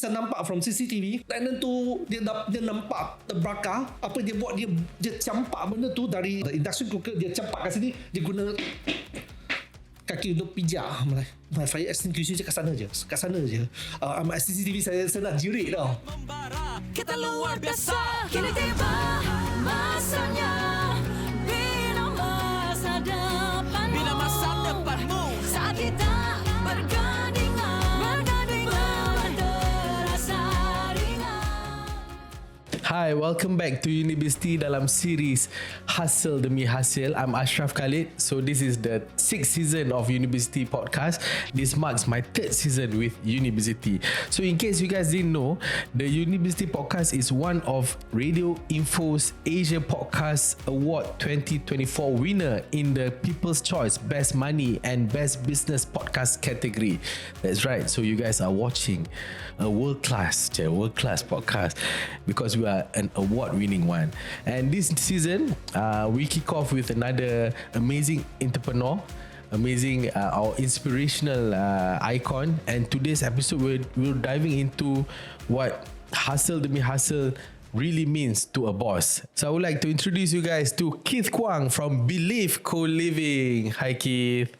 saya nampak from CCTV, tenant tu dia nampak terbakar. Apa dia buat, dia campak benda tu dari induction cooker, dia campak kat sini, dia guna kaki untuk pijak. My fire extinguisher je kat sana je. CCTV saya nak jirik tau. Kita luar biasa. Kini tiba masanya. Bina masa depanmu. Saat kita bergandingan terasa ringan. Hi, welcome back to Unibizity dalam series Hasil Demi Hasil. I'm Asyraf Khalid. So this is the 6th season of Unibizity podcast. This marks my 3rd season with Unibizity. So in case you guys didn't know, the Unibizity podcast is one of Radio Info's Asia Podcast Award 2024 winner in the People's Choice Best Money and Best Business Podcast category. That's right. So you guys are watching a world-class podcast because we are an award-winning one. And this season, we kick off with another amazing entrepreneur, our inspirational icon. And today's episode, we're diving into what Hasil Demi Hasil really means to a boss. So I would like to introduce you guys to Keith Kuang from Belive Co-Living. Hi Keith.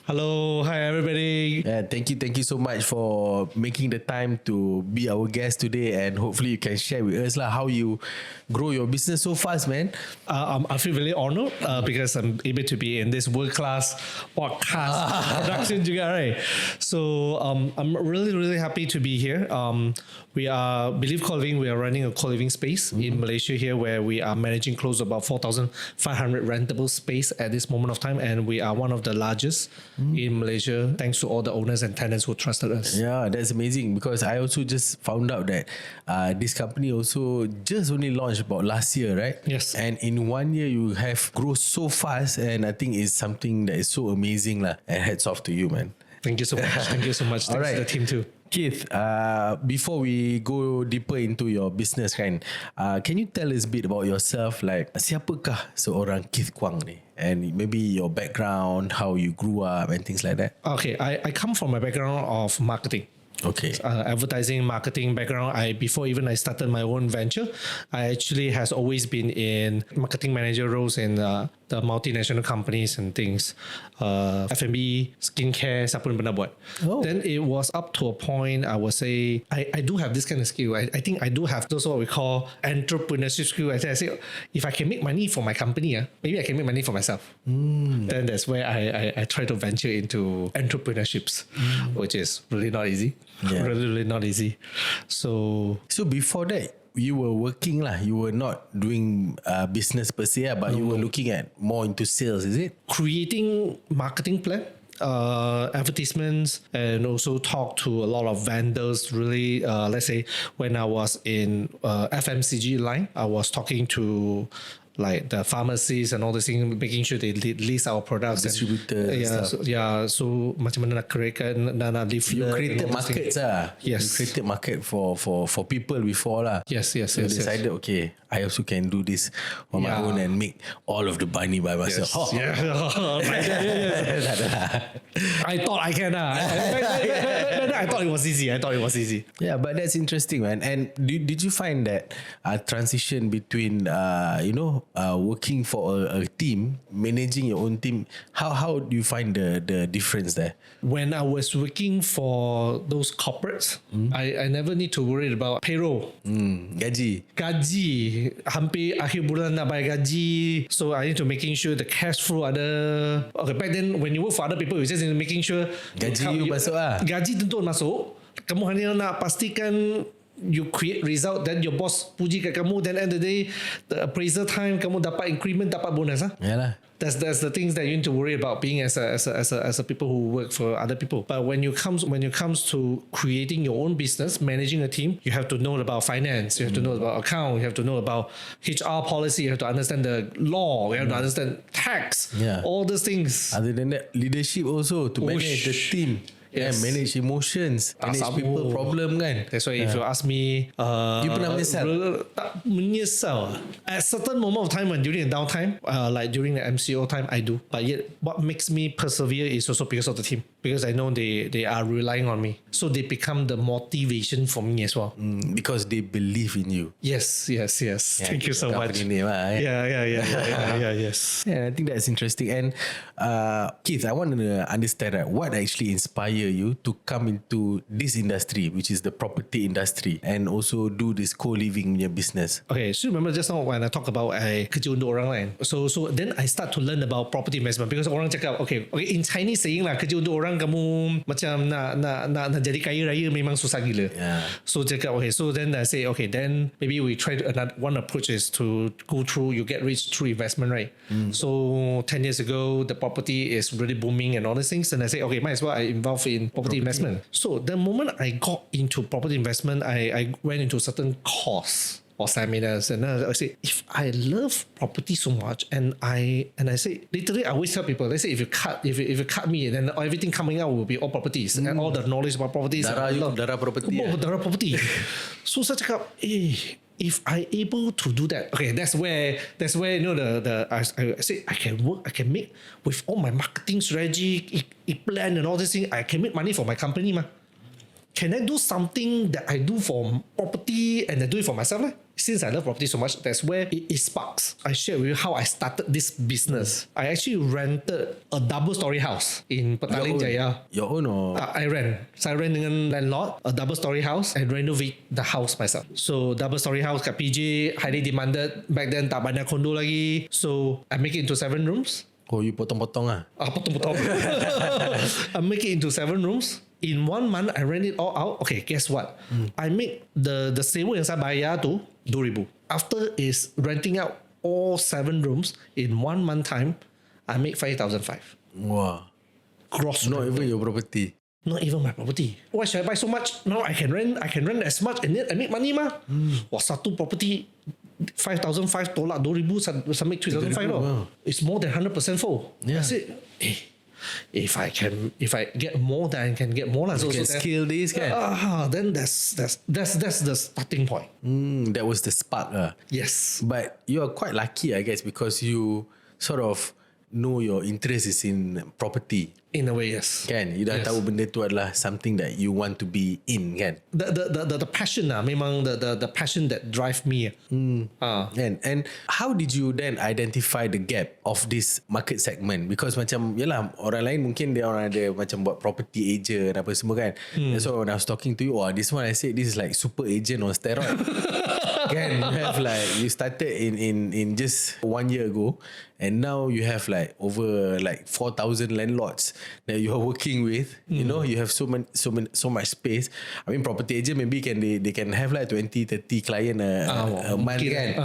Hello, hi everybody. Thank you so much for making the time to be our guest today, and hopefully you can share with us how you grow your business so fast, man. I feel really honored because I'm able to be in this world-class podcast production juga, right? So I'm really happy to be here. We are Belive Co-Living. We are running a co-living space in Malaysia here, where we are managing close to about 4,500 rentable space at this moment of time, and we are one of the largest in Malaysia, thanks to all the owners and tenants who trusted us. Yeah, that's amazing, because I also just found out that this company also just only launched about last year, right? Yes. And in 1 year you have grown so fast, and I think it's something that is so amazing lah. And hats off to you, man. Thank you so much. Thank you so much. Thanks to the team too. Keith, before we go deeper into your business, can you tell us a bit about yourself? Like, siapakah seorang Keith Kuang ni? And maybe your background, how you grew up and things like that. Okay, I come from a background of marketing. Okay. Advertising, marketing background. Before even I started my own venture, I actually has always been in marketing manager roles in the multinational companies and things, F&B, skincare, siapa pun pernah buat. Then it was up to a point, I would say, I do have this kind of skill. I think I do have those what we call entrepreneurship skill. I say, if I can make money for my company, maybe I can make money for myself. Then that's where I try to venture into entrepreneurships, which is really not easy. Yeah. Really not easy. So before that, you were working lah. You were not doing business per se, but you were looking at more into sales, is it? Creating marketing plan, advertisements, and also talk to a lot of vendors. Really, let's say when I was in FMCG line, I was talking to like the pharmacies and all these things, making sure they list our products. Distributors. So macam mana nak createkan, nak leaflet. You created markets lah. Yes. You created market for people before lah. Yes. So you decided, okay, I also can do this on my own and make all of the money by myself. Yes. I thought I can. I thought it was easy. Yeah, but that's interesting, man. And did you find that transition between working for a team, managing your own team, how do you find the difference there? When I was working for those corporates, I never need to worry about payroll. Gaji, hampir akhir bulan nak bayar gaji, so I need to making sure the cash flow ada. Okay, back then when you work for other people, you just need to making sure gaji masuk lah. Gaji tentu masuk. Kamu hanya nak pastikan you create result, then your boss puji kat kamu, then end of the day, the appraisal time, kamu dapat increment, dapat bonus. Yalah. That's the things that you need to worry about being as a people who work for other people. But when it comes to creating your own business, managing a team, you have to know about finance, you have to know about account, you have to know about HR policy, you have to understand the law, you have to understand tax, all those things. Other than that, leadership also to manage the team. Yes. Yeah, manage emotions, manage people problem kan. That's why if you ask me, you pernah menyesal? Tak menyesal. At certain moment of time when during the downtime, like during the MCO time, I do. But yet, what makes me persevere is also because of the team. because I know they are relying on me. So they become the motivation for me as well. Because they believe in you. Yes. Thank you so much. Company name, Yeah, yes. Yeah, I think that's interesting. And Keith, I want to understand what actually inspire you to come into this industry, which is the property industry, and also do this co-living business. Okay, so remember just now when I talk about I kerja untuk orang lain. So then I start to learn about property investment because orang cakap okay in Chinese saying lah kerja untuk orang kamu macam nak jadi kaya raya memang susah gila. Yeah. So cakap okay, so then I say okay, then maybe we try one approach is to go through you get rich through investment, right? So 10 years ago the property is really booming and all these things, and I say okay, might as well I involve in property investment. So the moment I got into property investment, I went into certain course or seminars, and then I say if I love property so much, and I say literally I always tell people, let's say if you cut me, then everything coming out will be all properties and all the knowledge about properties. Darah property. Darah property. So saya cakap, if I able to do that, okay, that's where you know I say I can make with all my marketing strategy, plan and all this thing, I can make money for my company mah. Can I do something that I do for property and I do it for myself? Since I love property so much, that's where it sparks. I share with you how I started this business. I actually rented a double-story house in Petaling Jaya. Your own or? I rent. So I rent dengan landlord, a double-story house, and renovate the house myself. So double-story house kat PJ, highly demanded. Back then tak banyak condo lagi. So I make it into 7 rooms. Oh, you potong-potong lah. Potong-potong. I make it into 7 rooms. In 1 month, I rent it all out. Okay, guess what? I make the sewa yang saya bayar tu 2,000. After is renting out all 7 rooms in 1 month time, I make 5,500. Wow. Gross. Not even your property. Not even my property. Why should I buy so much? Now I can rent as much and then I make money mah. Wah, satu property 5,500 tolak 2,000 saya make 3,500 Wow. It's more than 100% full. Yeah. I said, if I get more, then I can get more. You can scale this kan? Then that's the starting point. That was the spark Yes. But you are quite lucky, I guess, because you sort of know your interest is in property. In a way, yes. Kan? You dah tahu benda tu adalah something that you want to be in, kan? The passion memang the passion that drive me. And how did you then identify the gap of this market segment? Because macam yalah, orang lain mungkin dia orang ada macam buat property agent apa semua kan. So when I was talking to you, this one I said this is like super agent on steroid. Kan, you have like you started in just 1 year ago, and now you have like over like 4,000 landlords that you are working with. You know, you have so much space. I mean, property agent maybe they can have like 20-30 client a month kan.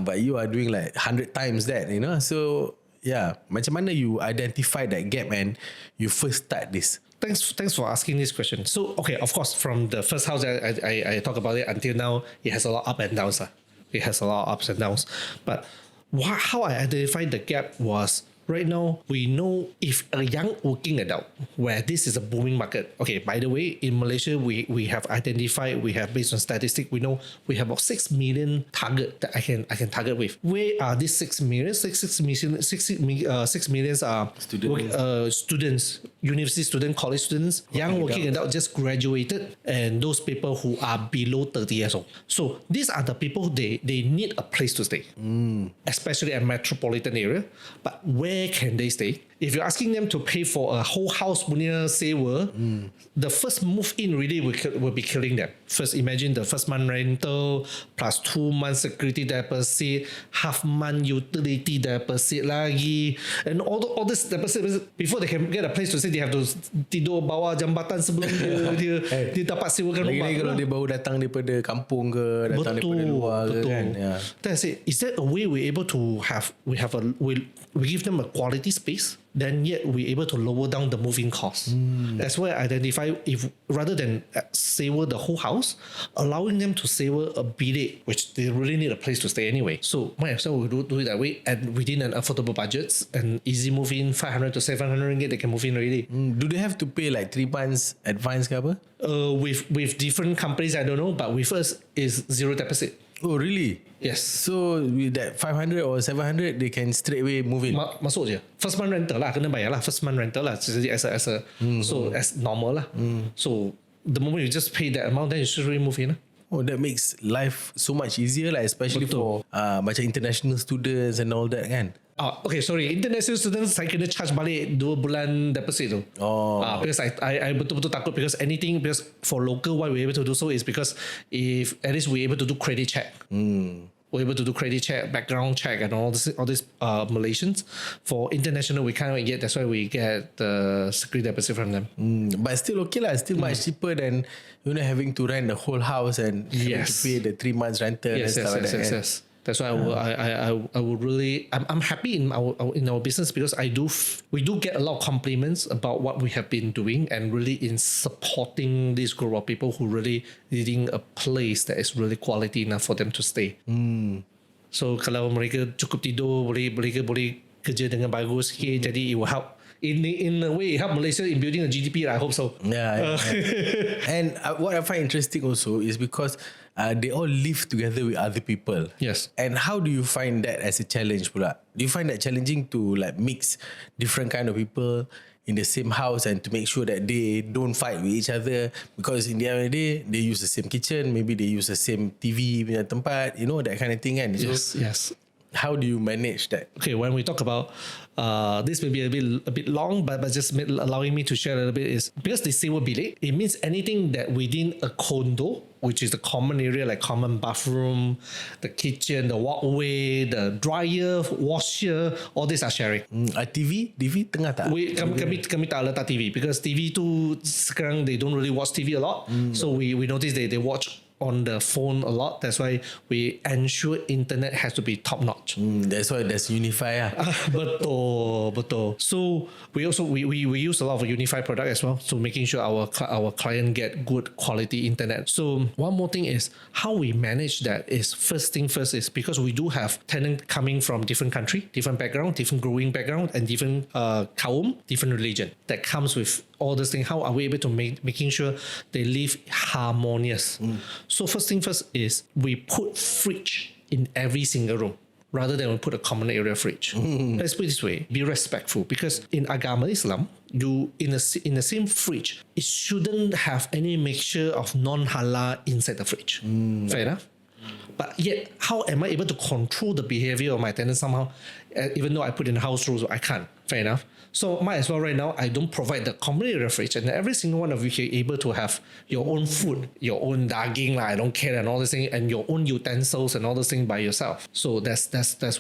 But you are doing like 100 times that, you know. So yeah, macam mana you identify that gap and you first start this? Thanks for asking this question. So, okay, of course, from the first house I talk about it until now, it has a lot of up and downs. It has a lot of ups and downs. But how I identified the gap was right now, we know if a young working adult, where this is a booming market. Okay, by the way, in Malaysia, we have identified, we have based on statistics, we know we have about 6 million target that I can target with. Where are these 6 million? 6 million are students, university students, college students, young working adult just graduated, and those people who are below 30 years old. So these are the people they need a place to stay, especially a metropolitan area. But where can they stay? If you're asking them to pay for a whole house punya sewa, the first move in really will be killing them. First, imagine the first month rental plus 2 months security deposit, half month utility deposit lagi, and all this deposit before they can get a place to stay, they have to tidur bawah jambatan sebelum dia dapat sewakan rumah. Lagi kalau dia baru datang daripada kampung ke, datang daripada luar ke kan. Yeah. Then I say, is that a way we're able to have we give them a quality space? Then yet we're able to lower down the moving costs. That's why I identify if rather than sewa the whole house, allowing them to sewa a bilik, which they really need a place to stay anyway. So might as well we do it that way, and within an affordable budgets and easy move in, 500 to 700 ringgit, they can move in already. Do they have to pay like 3 months advance ke apa? With different companies, I don't know, but with us is zero deposit. Oh, really? Yes. So with that 500 or 700, they can straight away move in. Masuk je. First month rental lah, kena bayar lah. First month rental lah. Jadi so as normal lah. So the moment you just pay that amount, then you should really move in lah. Oh, that makes life so much easier lah, especially for macam international students and all that kan. Okay, sorry. International students, saya kena charge balik 2 bulan deposit tu. Because I betul-betul takut because for local, why we're able to do so is because if at least we're able to do credit check. We're able to do credit check, background check, and all this Malaysians. For international, we cannot get. That's why we get the security deposit from them. But still okay lah. Still much cheaper than having to rent the whole house and having to pay the 3 months rental and stuff like that. Yes. That's why I would really I'm happy in our business because we do get a lot of compliments about what we have been doing and really in supporting this group of people who really needing a place that is really quality enough for them to stay. So kalau mereka cukup tidur boleh kerja dengan bagus sikit, jadi it will help. In a way, it help Malaysia in building a GDP. I hope so. Yeah. And what I find interesting also is because they all live together with other people. Yes. And how do you find that as a challenge pula? Do you find that challenging to like mix different kind of people in the same house and to make sure that they don't fight with each other? Because in the end of the day, they use the same kitchen, maybe they use the same TV punya tempat, that kind of thing kan? Yes. How do you manage that? Okay, when we talk about this may be a bit long, but just allowing me to share a little bit is because they say bilik, it means anything that within a condo, which is the common area like common bathroom, the kitchen, the walkway, the dryer, washer, all these are sharing. TV tengah tak? Kami tak letak TV because TV tu sekarang they don't really watch TV a lot. So we notice they watch on the phone a lot. That's why we ensure internet has to be top notch. That's why there's Unifi. Betul. So we also we use a lot of Unifi product as well. So making sure our client get good quality internet. So one more thing is how we manage that is first thing first is because we do have tenant coming from different country, different background, different growing background, and different kaum, different religion. That comes with all this thing. How are we able to making sure they live harmonious? So first thing first is we put fridge in every single room rather than we put a common area fridge. Let's put it this way, be respectful because in Agama Islam, you in the same fridge, it shouldn't have any mixture of non-halal inside the fridge. Fair enough? But yet, how am I able to control the behavior of my tenants somehow? Even though I put in house rules, I can't. Fair enough. So might as well right now, I don't provide the common area fridge, and every single one of you are able to have your own food, your own daging, I don't care, and all this thing, and your own utensils and all this thing by yourself. So that's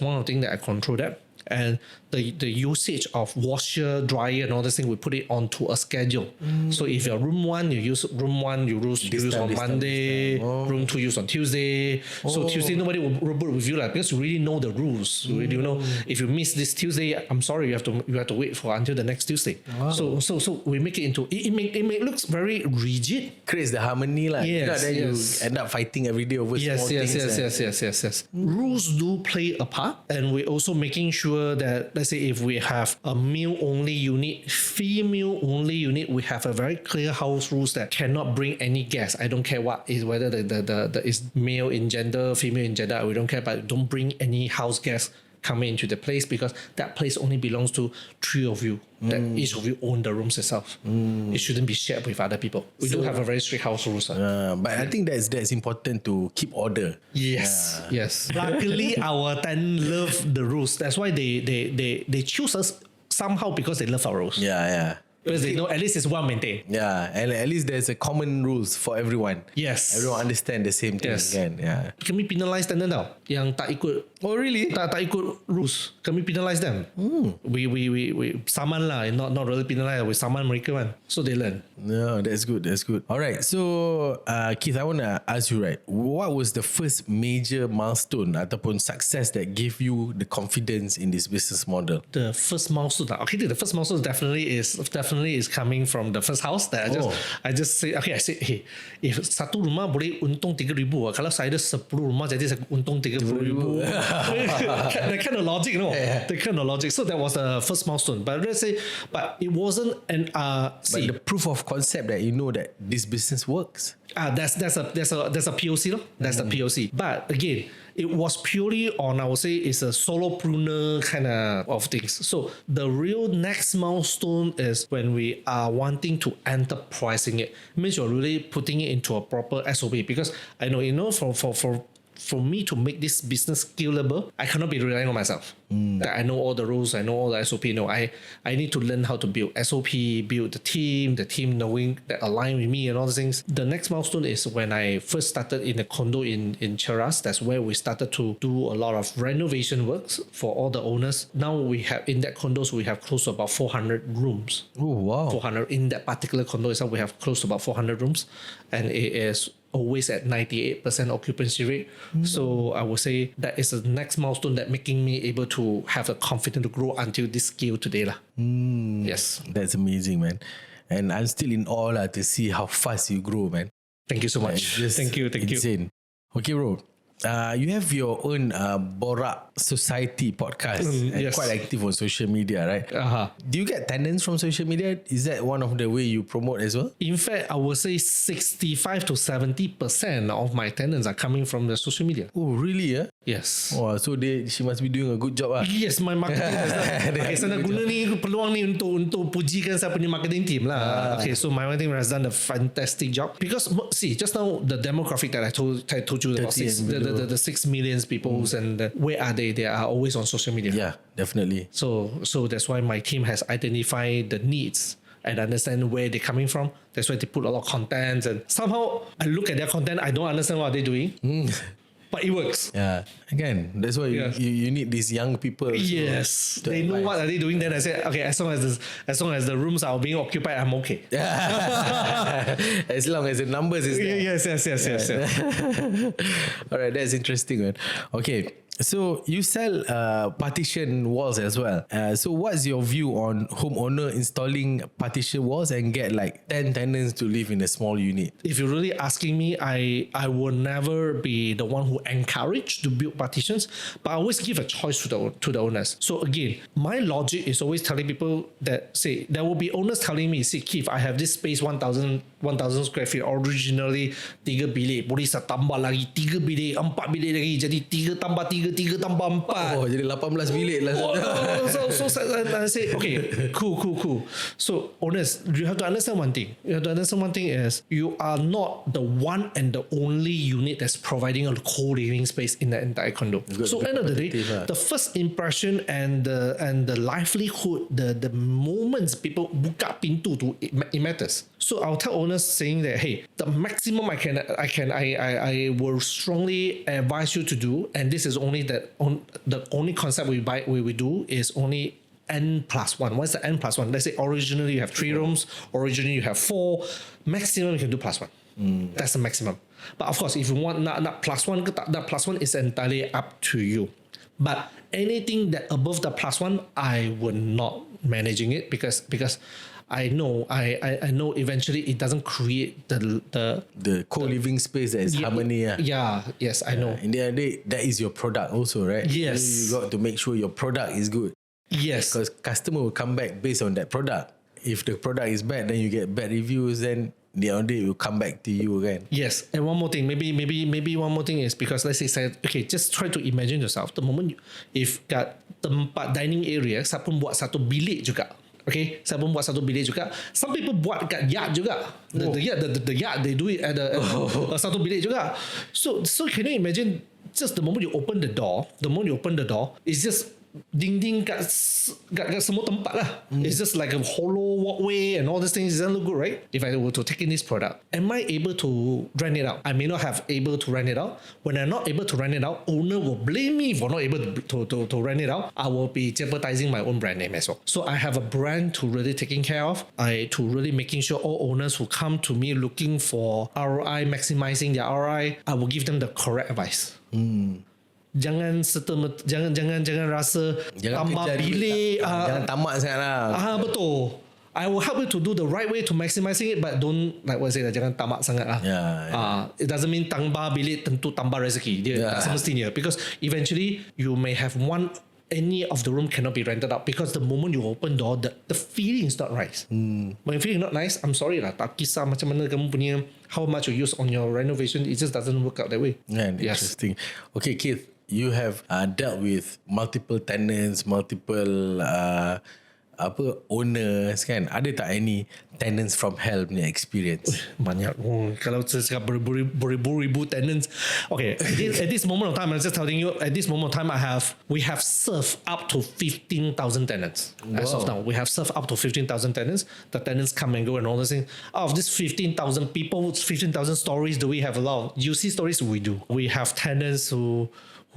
one of the things that I control that. And the usage of washer, dryer, and all this thing, we put it onto a schedule. So if you're room 1, you use room 1, you use on Monday, room 2 use on Tuesday. So Tuesday nobody will report with you because you really know the rules. You really know if you miss this Tuesday, I'm sorry, you have to wait for until the next Tuesday. So we make it into it looks very rigid. Creates the harmony lah. Yes, then you end up fighting every day over small things. Yes. Rules do play a part, and we're also making sure that let's say if we have a male only unit, female only unit, we have a very clear house rules that cannot bring any guests. I don't care what is whether the is male in gender, female in gender, we don't care, but don't bring any house guests coming into the place because that place only belongs to 3 of you. That each of you own the rooms itself. It shouldn't be shared with other people. We do have a very strict house rules. But I think that's important to keep order. Yes. Luckily, our tenant love the rules. That's why they choose us somehow because they love our rules. Yeah. Because they know at least it's well maintained. Yeah, and at least there's a common rules for everyone. Yes. Everyone understand the same thing. Yes. Kan? Yeah. Kami penalize tenant tau yang tak ikut. Oh really? Tak ikut rules. Kami penalize them. We saman lah, not really penalize. We saman mereka kan. So they learn. No, that's good. Alright, so Keith, I want to ask you, right, what was the first major milestone ataupun success that gave you the confidence in this business model? The first milestone. Okay, the first milestone definitely definitely is coming from the first house that I just say, okay, I say, hey, if satu rumah boleh untung 3,000, kalau saya ada 10 rumah jadi saya untung 30,000. That kind of logic, no? That kind of logic. So that was the first milestone. But let's say, but it wasn't an But the proof of concept that you know that this business works. That's a POC, no? That's the POC. But again, it was purely on, I would say, it's a solopreneur kind of things. So the real next milestone is when we are wanting to enterprising it. It means you're really putting it into a proper SOP, because I know, for me to make this business scalable, I cannot be relying on myself. That I know all the rules, I know all the SOP. No, I need to learn how to build SOP, build the team knowing that align with me and all those things. The next milestone is when I first started in a condo in Cheras. That's where we started to do a lot of renovation works for all the owners. Now we have, in that condos, we have close to about 400 rooms. Oh, wow. 400 in that particular condo itself, we have close to about 400 rooms, and it is always at 98% occupancy rate. So I would say that is the next milestone that making me able to have the confidence to grow until this scale today lah. Yes. That's amazing, man. And I'm still in awe to see how fast you grow, man. Thank you so much. Thank you. Insane. Okay, bro. You have your own Borak Society podcast and yes. quite active on social media, right? Do you get tenants from social media? Is that one of the way you promote as well? In fact, I would say 65 to 70% of my tenants are coming from the social media. Oh, really? Yeah. Yes. Oh, so she must be doing a good job. Yes, my marketing has done. Okay, saya nak guna ni peluang ni untuk pujikan saya punya marketing team lah. Okay, so my marketing has done a fantastic job, because see, just now the demographic that I told you about, the 6 million people, and where are they? They are always on social media. Yeah, definitely. So that's why my team has identified the needs and understand where they're coming from. That's why they put a lot of content, and somehow I look at their content, I don't understand what they're doing. But it works. Yeah. Again, that's why you need these young people. Yes. They know what are they doing. Then I said, okay, as long as the rooms are being occupied, I'm okay. As long as the numbers is there. Yes. All right, that's interesting, man. Okay. So you sell partition walls as well. So what's your view on homeowner installing partition walls and get like 10 tenants to live in a small unit? If you're really asking me, I will never be the one who encourage to build partitions, but I always give a choice to the owners. So again, my logic is always telling people that, say, there will be owners telling me, see, Keith, I have this space 1,000 square feet, originally 3 bilik, boleh saya tambah lagi 3 bilik, 4 bilik lagi, jadi 3 tambah 3 tambah 4. Oh, jadi 18 bilik lah. So I say, okay, cool. So owners, you have to understand one thing. Is you are not the one and the only unit that's providing a co-living space in the entire condo. So end of the day, the first impression and the livelihood, the moments people buka pintu to it matters. So I'll tell owners saying that, hey, the maximum I will strongly advise you to do, and this is only the only concept we do is only N+1. What's the N+1? Let's say originally you have 3 rooms, originally you have 4, maximum you can do +1. That's the maximum. But of course, if you want not +1, that +1 is entirely up to you. But anything that above the +1, I would not managing it because I know eventually it doesn't create the co-living space that is harmony. Yes, I know. In the end of the day, that is your product also, right? Yes. You got to make sure your product is good. Yes. Because customer will come back based on that product. If the product is bad, then you get bad reviews, then the other day it will come back to you again. Yes. And one more thing, maybe one more thing is because let's say, okay, just try to imagine yourself. The moment if got tempat dining area, saya pun buat satu bilik juga. Okay, saya pun buat satu bilik juga. Some people buat kat yard juga. The yard they do it at satu bilik juga. So can you imagine? Just the moment you open the door, it's just ding kat semua tempat lah. It's just like a hollow walkway and all these things. It doesn't look good, right? If I were to take in this product, am I able to rent it out? I may not have able to rent it out. When I'm not able to rent it out, owner will blame me for not able to rent it out. I will be jeopardizing my own brand name as well. So I have a brand to really taking care of. To really making sure all owners who come to me looking for ROI, maximizing their ROI, I will give them the correct advice. Jangan rasa tambah bilik. Jangan tamak sangat lah. Betul. I will help you to do the right way to maximizing it, but don't like what I say lah, jangan tamak sangat lah. It doesn't mean tambah bilik tentu tambah rezeki. Dia tak semestinya, because eventually you may have any of the room cannot be rented out because the moment you open door, the feeling is not nice. When you feeling not nice, I'm sorry lah, tak kisah macam mana kamu punya, how much you use on your renovation, it just doesn't work out that way. Interesting. Okay, Keith, you have dealt with multiple tenants, multiple owners kan. Ada tak any tenants from hell punya experience? Banyak. Kalau saya cakap beribu-ribu tenants. Okay, at this moment of time, I'm just telling you, at this moment of time, we have served up to 15,000 tenants. As of now, we have served up to 15,000 tenants. The tenants come and go and all those things. Out of these 15,000 people, 15,000 stories, do we have a lot of juicy stories? We do. We have tenants who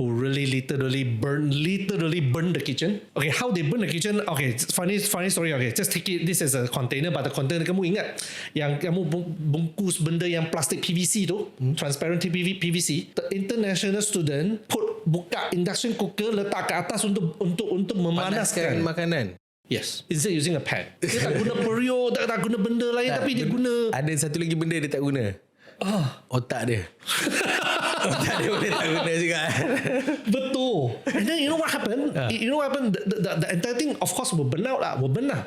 really literally burn the kitchen. Okay, how they burn the kitchen? Okay, funny story. Okay, just take it. This is a container, but the container kamu ingat yang kamu bungkus benda yang plastik PVC tu, transparent PVC. The international student buka induction cooker, letak ke atas untuk memanaskan makanan. Yes, instead using a pan. Dia tak guna periuk, tak guna benda lain, tapi dia guna. Ada satu lagi benda dia tak guna. Otak dia. Otak dia boleh tak guna juga. Betul. And then you know what happened? You know what happened? The entire thing, of course, will burn out lah. Will burn lah.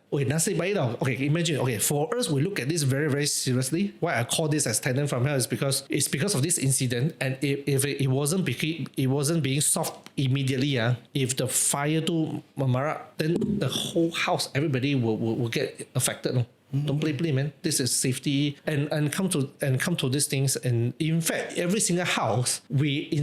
Okay, nasib baik tau. Okay, imagine. Okay, for us, we look at this very, very seriously. Why I call this as tenant from hell is because of this incident. And if it wasn't being solved immediately, if the fire to memarak, then the whole house, everybody will get affected. No? Don't play, man. This is safety and come to these things. And in fact, every single house we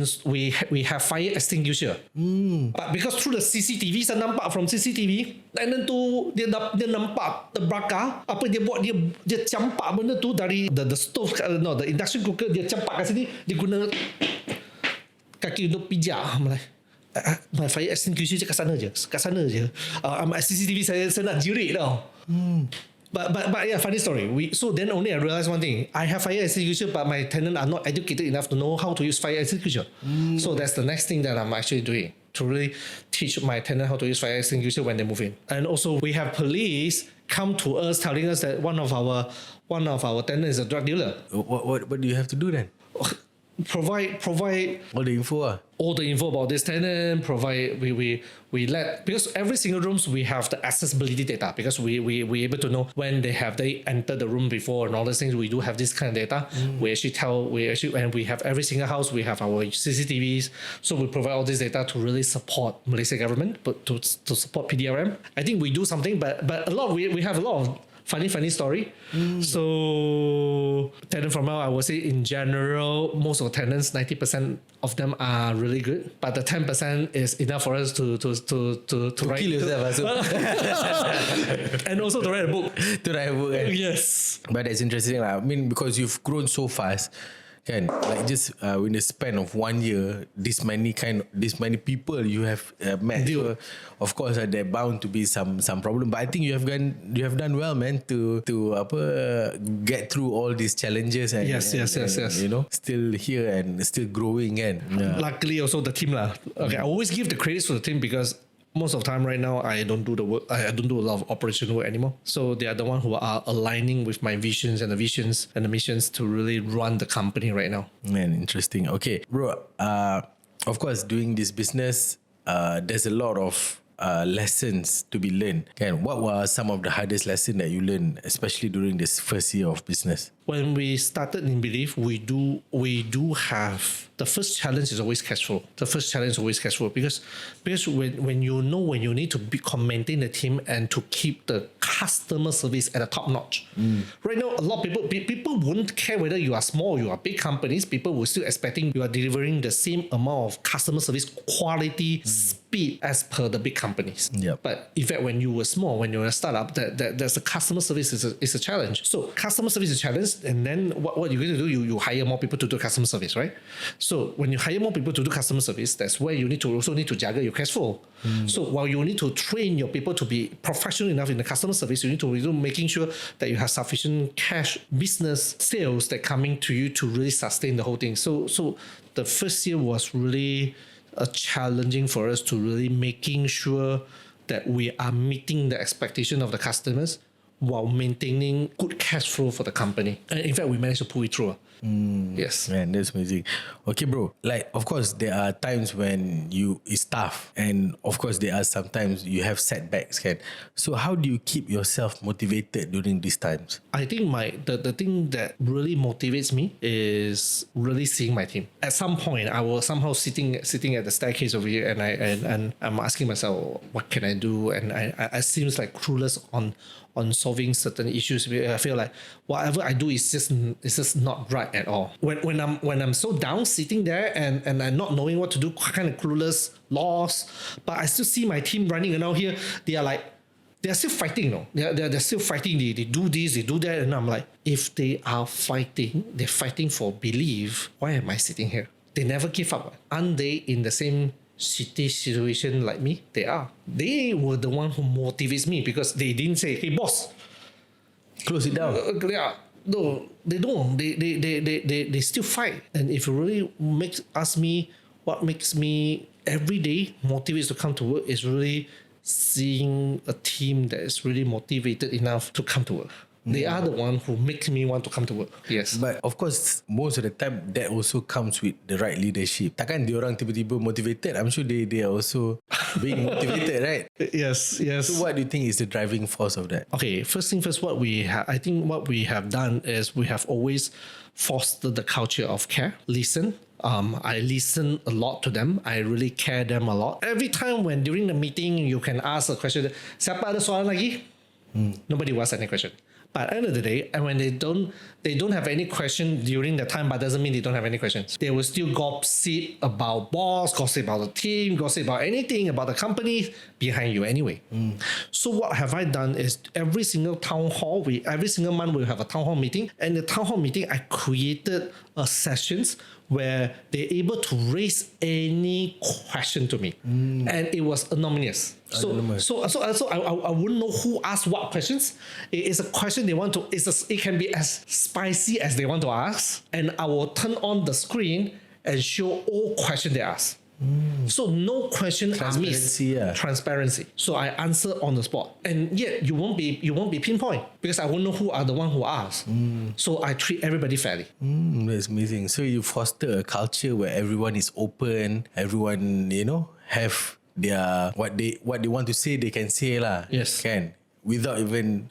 have fire extinguisher. But because through the CCTV, saya nampak from CCTV, tenant tu dia nampak terbakar. Apa dia buat, dia campak benda tu dari the stove, the induction cooker, dia campak kat sini, dia guna kaki untuk pijak. My fire extinguisher je kat sana je. CCTV saya nak jirik tau. But yeah, funny story. So then only I realized one thing. I have fire extinguisher, but my tenant are not educated enough to know how to use fire extinguisher. So that's the next thing that I'm actually doing, to really teach my tenant how to use fire extinguisher when they move in. And also we have police come to us telling us that one of our tenants is a drug dealer. What do you have to do then? Provide all the info. All the info about this tenant. Provide we let, because every single rooms we have the accessibility data, because we able to know when they entered the room before and all those things. We do have this kind of data. And we have every single house, we have our CCTVs, so we provide all this data to really support Malaysia government, but to support PDRM. I think we do something, but we have a lot of funny story. So tenant from hell, I would say in general, most of the tenants, 90% of them are really good, but the 10% is enough for us to write. Kill yourself, and also to write a book. Yes. But that's interesting. I mean, because you've grown so fast. Kan, like just in the span of 1 year, this many people you have met. So of course, there bound to be some problem. But I think you have done well, man, to get through all these challenges and yes. You know, still here and still growing. And luckily, also the team lah. Okay, I always give the credits to the team because most of the time right now I don't do the work. I don't do a lot of operational work anymore. So they are the one who are aligning with my visions and the missions to really run the company right now. Man, interesting. Okay, bro. Of course, doing this business, there's a lot of lessons to be learned. And what were some of the hardest lessons that you learned, especially during this first year of business? When we started in Belive, we do have, the first challenge is always cash flow. Because when you need to maintain the team and to keep the customer service at a top notch. Right now, a lot of people won't care whether you are small or you are big companies. People will still expecting you are delivering the same amount of customer service quality, speed as per the big companies. But in fact, when you were small, when you were a startup, there's a customer service is a challenge. So customer service is a challenge, and then what you're going to do, you hire more people to do customer service, right? So when you hire more people to do customer service, that's where you need to juggle your cash flow. So while you need to train your people to be professional enough in the customer service, you need to making sure that you have sufficient cash business sales that coming to you to really sustain the whole thing. So the first year was really challenging for us to really making sure that we are meeting the expectation of the customers while maintaining good cash flow for the company. And in fact, we managed to pull it through. Yes. Man, that's amazing. Okay, bro. Like, of course, there are times when it's tough, and of course, there are sometimes you have setbacks. Kan? So, how do you keep yourself motivated during these times? I think the thing that really motivates me is really seeing my team. At some point, I was somehow sitting at the staircase over here, and I'm asking myself, what can I do? And I seems like clueless on solving certain issues. I feel like whatever I do is just not right at all. When I'm so down, sitting there and I'm not knowing what to do, kind of clueless, lost, but I still see my team running around here. They're still fighting, no? They're still fighting. They do this, they do that, and I'm like, if they are fighting, they're fighting for belief. Why am I sitting here? They never give up. Aren't they in the same shitty situation like me? They are. They were the one who motivates me because they didn't say, "Hey, boss, Close it down. yeah." No, they don't. They still fight. And if you really ask me, what makes me every day motivates to come to work is really seeing a team that is really motivated enough to come to work. They are the one who makes me want to come to work. Yes. But of course, most of the time, that also comes with the right leadership. Takkan diorang tiba-tiba motivated? I'm sure they are also being motivated, right? Yes. So what do you think is the driving force of that? Okay, first thing first, I think what we have done is we have always fostered the culture of care, listen. I listen a lot to them. I really care them a lot. Every time when during the meeting, you can ask a question, siapa ada soalan lagi? Nobody will ask any question. But at the end of the day, and when they don't have any question during the time, but doesn't mean they don't have any questions. They will still gossip about boss, gossip about the team, gossip about anything about the company behind you anyway. So what have I done is every single town hall, every single month we'll have a town hall meeting. And the town hall meeting, I created sessions where they're able to raise any question to me. And it was anonymous. So I wouldn't know who asked what questions. It is a question they want to, it can be as spicy as they want to ask. And I will turn on the screen and show all questions they ask. So no question are missed. Transparency. So I answer on the spot. And yet you won't be pinpoint because I won't know who are the one who asked. So I treat everybody fairly. That's amazing. So you foster a culture where everyone is open, everyone, have their what they want to say, they can say lah. Yes. Can. Without even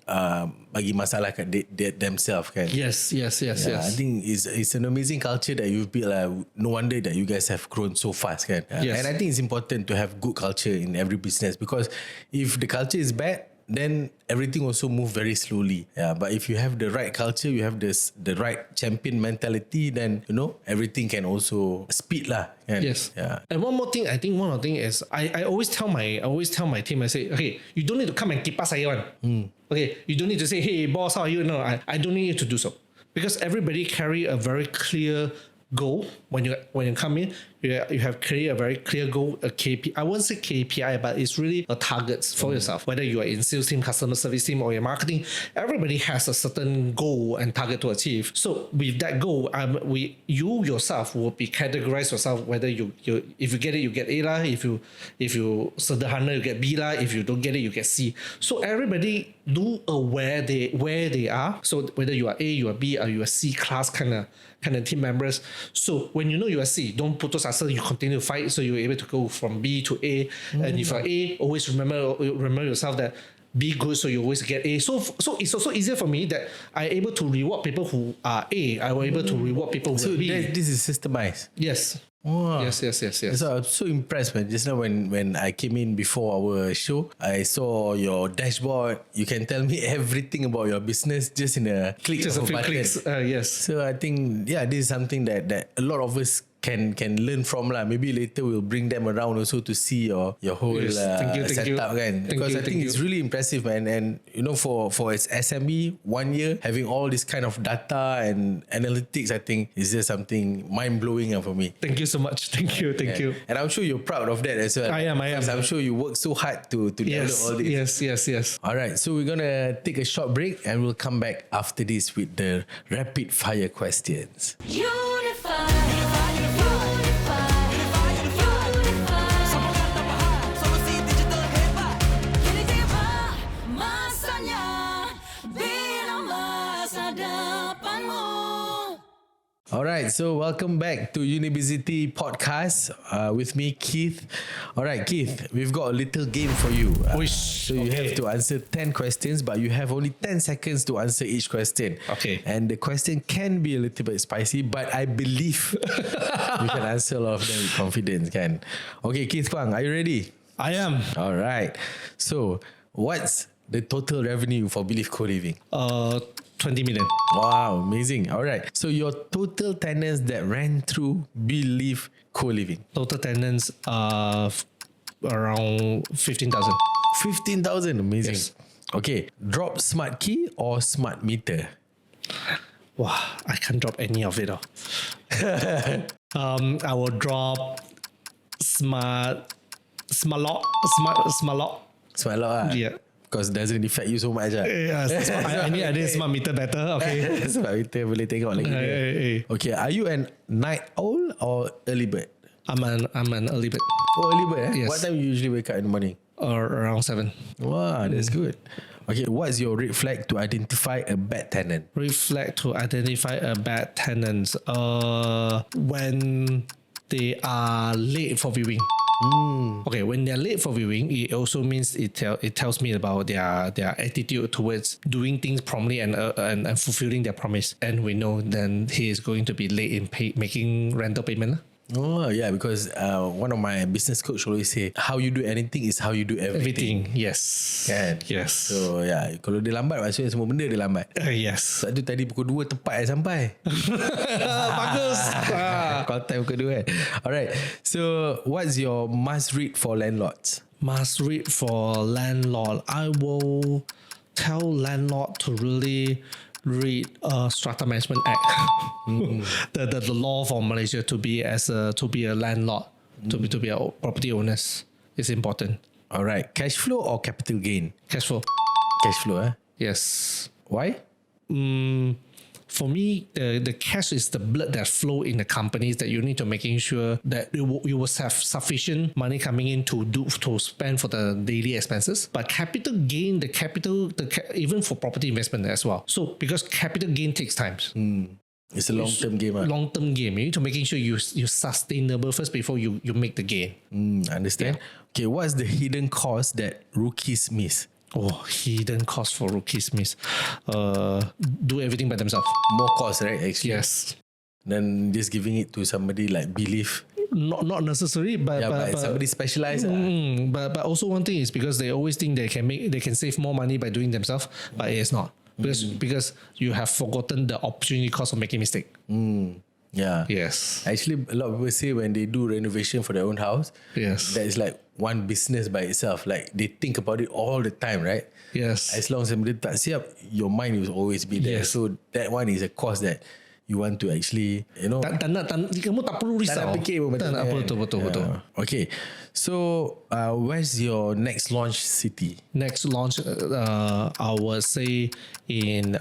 bagi masalah kat themselves, kan? Yes. I think it's an amazing culture that you've built. No wonder that you guys have grown so fast, kan? Yes. And I think it's important to have good culture in every business because if the culture is bad, then everything also move very slowly. Yeah, but if you have the right culture, you have the right champion mentality, then everything can also speed lah. Kan? Yes. Yeah. And one more thing, I think one of the thing is I always tell my team, I say, okay, you don't need to come and kipas saya one. Okay, you don't need to say, hey boss, how are you? No, I don't need you to do so. Because everybody carry a very clear goal when you come in. You have created a very clear goal, a KPI. I won't say KPI, but it's really a target for yourself. Whether you are in sales team, customer service team, or your marketing, everybody has a certain goal and target to achieve. So with that goal, you yourself will be categorized yourself whether you if you get it, you get A lah. If you sederhana, you get B lah. If you don't get it, you get C. So everybody do aware where they are. So whether you are A, you are B, or you are C class kind of team members. So when you know you are C, don't put those aside, you continue to fight so you're able to go from B to A. And if you're A, always remember yourself that be good so you always get A. So it's also easier for me that I'm able to reward people who are A. I'm able to reward people who are B. So this is systemized. Yes. Wow. Yes. So I'm so impressed, man. Just now when I came in before our show, I saw your dashboard. You can tell me everything about your business just in a click Just of a few button. clicks. Yes. So I think, this is something that a lot of us can learn from lah. Maybe later we'll bring them around also to see your whole Thank you. setup, kan? Because I think it's really impressive, man. And for its SME, 1 year having all this kind of data and analytics, I think is just something mind blowing for me. Thank you so much. Thank you. And I'm sure you're proud of that as well. I am. Because I'm sure you work so hard to develop all this. Yes. All right, so we're gonna take a short break and we'll come back after this with the rapid fire questions. Unify. Solusi digital hebat. Kini tiba masanya Alright, so welcome back to Unibizity podcast with me, Keith. Alright, Keith, we've got a little game for you. So you have to answer 10 questions, but you have only 10 seconds to answer each question. Okay. And the question can be a little bit spicy, but I believe you can answer a lot of them with confidence, can? Okay, Keith Kuang, are you ready? I am. Alright. So, what's the total revenue for Belive Co-Living? 20 million. Wow, amazing. All right. So your total tenants that ran through Belive Co-Living? Total tenants around 15,000. 15,000. Amazing. Yes. Okay. Drop smart key or smart meter? Wow, I can't drop any of it. I will drop smart lock. Smart lock. Smart lock. Yeah. Because it doesn't affect you so much. Yes. I think smart meter better. Okay. Smart meter boleh tengok lagi. Okay. Are you an night owl or early bird? I'm an early bird. Oh, early bird. Yes. What time you usually wake up in the morning? Or around 7. Wow, that's good. Okay, what's your red flag to identify a bad tenant? Red flag to identify a bad tenant. When they are late for viewing. Okay, when they're late for viewing, it also means it tells me about their attitude towards doing things promptly and fulfilling their promise. And we know then he is going to be late in making rental payment. Oh yeah, because one of my business coach always say, how you do anything is how you do everything. Yes. Kan? Yes. So yeah, kalau dia lambat maksudnya semua benda dia lambat. Yes. Sebab tu tadi pukul 2 tepat saya sampai. Bagus. Call time pukul 2 kan. Alright, so what's your must read for landlords? Must read for landlord. I will tell landlord to really read Strata Management Act, the law for Malaysia to be a landlord, to be a property owners is important. All right, cash flow or capital gain? Cash flow. Cash flow, Yes. Why? For me, the cash is the blood that flow in the companies that you need to making sure that you will have sufficient money coming in to spend for the daily expenses. But capital gain, even for property investment as well. So because capital gain takes time. It's a long-term game. Long-term game. You need to making sure you're sustainable first before you make the gain. Understand? Okay, what's the hidden cost that rookies miss? Oh, hidden cost for rookies miss. Do everything by themselves. More cost, right? Actually. Yes. Then just giving it to somebody like Believe. Not necessary, but somebody specialized. But also one thing is because they always think they can save more money by doing themselves, but it is not because you have forgotten the opportunity cost of making mistake. Yeah. Yes. Actually, a lot of people say when they do renovation for their own house, Yes. that is like one business by itself. Like they think about it all the time, right? Yes. As long as benda tak siap, your mind will always be there. Yes. So that one is a cost that you want to actually, kamu tak perlu risau. tak nak fikir pun Tak nak, betul. Okay. So, where's your next launch city? Next launch, I would say in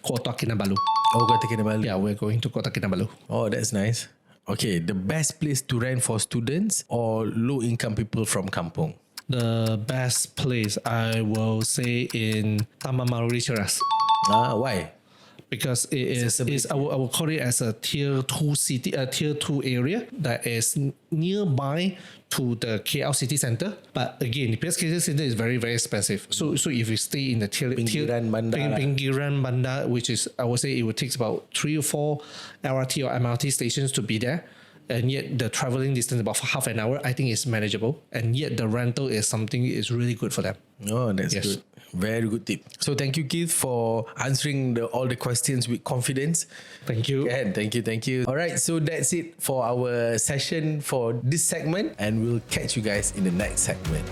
Kota Kinabalu. Oh, Kota Kinabalu. Yeah, we're going to Kota Kinabalu. Oh, that's nice. Okay, the best place to rent for students or low-income people from kampung? The best place I will say in Taman Maruri Ceras. Why? Because it is I will call it as a tier 2 city, a tier 2 area that is nearby to the KL city centre. But again, the KL city centre is very, very expensive. So if you stay in the Pinggiran bandar lah. Pinggiran bandar, which is I would say it would take about 3 or 4 LRT or MRT stations to be there. And yet the travelling distance about half an hour, I think is manageable. And yet the rental is something is really good for them. Oh, that's Yes. good. Very good tip. So thank you, Keith, for answering all the questions with confidence. Thank you. And thank you. All right, so that's it for our session for this segment, and we'll catch you guys in the next segment.